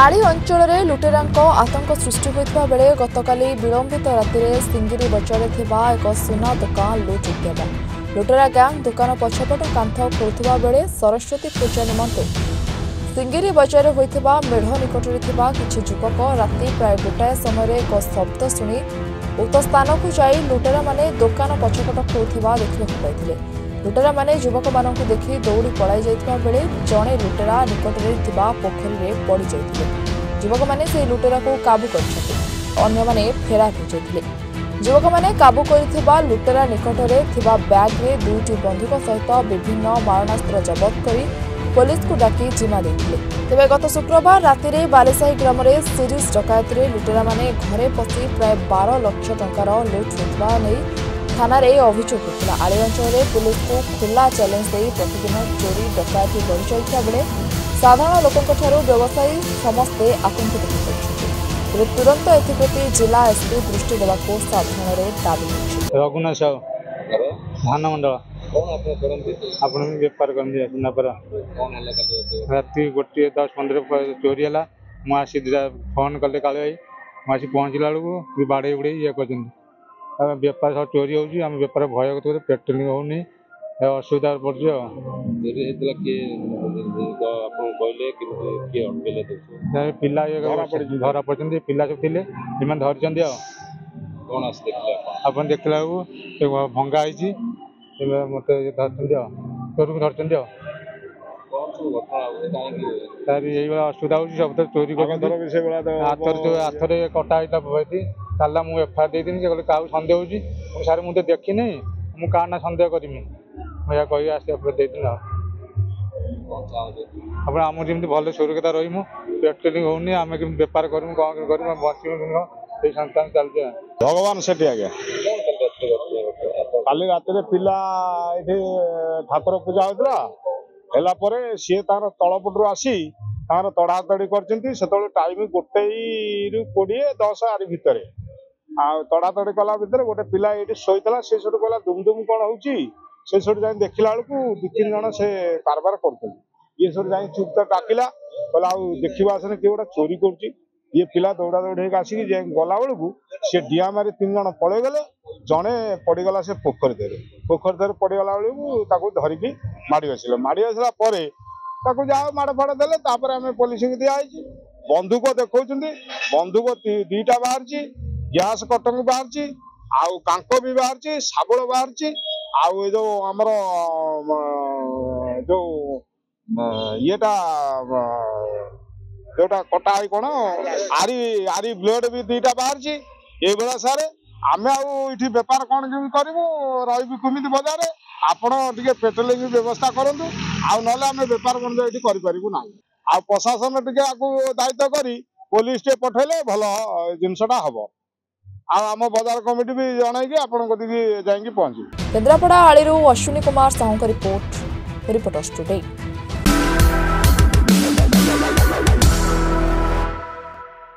आली अंचल में लुटेरांक आतंक सृष्टि होता बेले गतकाली विलंबित राति सिंगिरी बजार एक सुना दुकान लुट उद्यम लुटेरा गैंग दुकान पछपट कांथ खोलुवा बेले सरस्वती पूजा निमंते सिंगिरी बजार होता मेढ़ निकटरे किछि युवक राति प्राय गोटाए समय एक शब्द शुणी उक्त स्थान को जाई लुटेरा माने दुकान पछपट खोलुवा देखा पाइथिले। लुटेरा माने युवक मानक देखि दौड़ी पलाई जाइथिबा बेले जणे लुटेरा निकटरे थिबा पोखरी रे पड़ी जाइथिले। युवक माने से लुटेरा को काबू करछथि, अन्य माने फेरार हो जाइथिले। युवक माने काबू करिथिबा लुटेरा निकटरे थिबा बैग रे दुईटी बंदूक सहित विभिन्न मारणास्त्र जबत करी पुलिस को डाकी जिम्मा देथिले। तेबे गत शुक्रवार राति रे बालेसाही ग्राम रे सीरीज डकायत रे लुटेरा माने घरे पसी प्राय 12 लाख टंकार लुट होइबा नै थाना रे अभियोग होता। आली अंचल में पुलिस को खुला चैलेंज दे प्रतिदिन चोरी डकायती बढ़ी चलता बेले साधारण लोकों व्यवसायी समस्ते आतंकित होते तुरंत एप्रति जिला एसपी दृष्टि देवा साधारण दाबी। रघुनाथ साहू धान मंडल आप बेपार कर राति 1:10-15 चोरी है मुझे फोन कले काले मुझे पहुँचला बेलू बाड़े बुड़े ये कर बेपार सब चोरी होम बेपार भय पेट्रोलिंग होनी असुविधा पड़े पिला धरा पड़े पिला सब थे धरी आप देखला भंगा मत धरती असुविधा हो सब चोरी हाथ कटा होता ताला मुझे एफआईआर देती कहले क्या सन्देह हो सारे मुझे देखी मुझे क्या सन्देह करी मुझे कही आसती आप आम जमी भले सुरक्षा रही पेट्रोलिंग होनी आम के बेपार करूँ कौन कर बस संस्थान चलते भगवान सेठी आज्ञा काली राति पिला ये ठाकुर पूजा होता सी तार तलपटू आसी तार तड़ातड़ी कर टाइम 1:20-10 आरी भितर तड़ातड़ी कला भितर गोटे पिला ये शोला सी सब कहला दुम दुम कौन हो जा देखला बेलू 2-3 जन से कारबार कर ये सब जा चुप तो डाकिला कहला देखा आसने किए गोटे चोरी कर ये पिला दौड़ा दौड़ी आसिक गला बेलू सी डिया मारी 3 जन पलि गले जड़े पड़गला से पोखरी धर पड़गला बेलू धरिकी माड़ी आसला जहाँ माड़ फाड़ देले आम पुलिस की दिखाई बंधुक देखा बंधुक 2टा बाहर गैस कटन बाहर आउ कांक भी बाहर शाबल बाहर आउ जो आमर जो येटा जोटा कटा है कौन आरी आरी ब्लेड भी 2टा बाहर ये बेला सारे आम आठ बेपार कौन कमी करूँ रही कुमित बजार आपण टे पेट्रोलिंग व्यवस्था करूँ आम बेपार बंद ये करूँ आ प्रशासन टे दायित्व कर पुलिस टे पठेले भल जिनसटा हम आम बजार कमिटी भी जनईकि आपण जाकि पहुंची। केन्द्रापड़ा आली अश्विनी कुमार साहू का रिपोर्टर्स टुडे।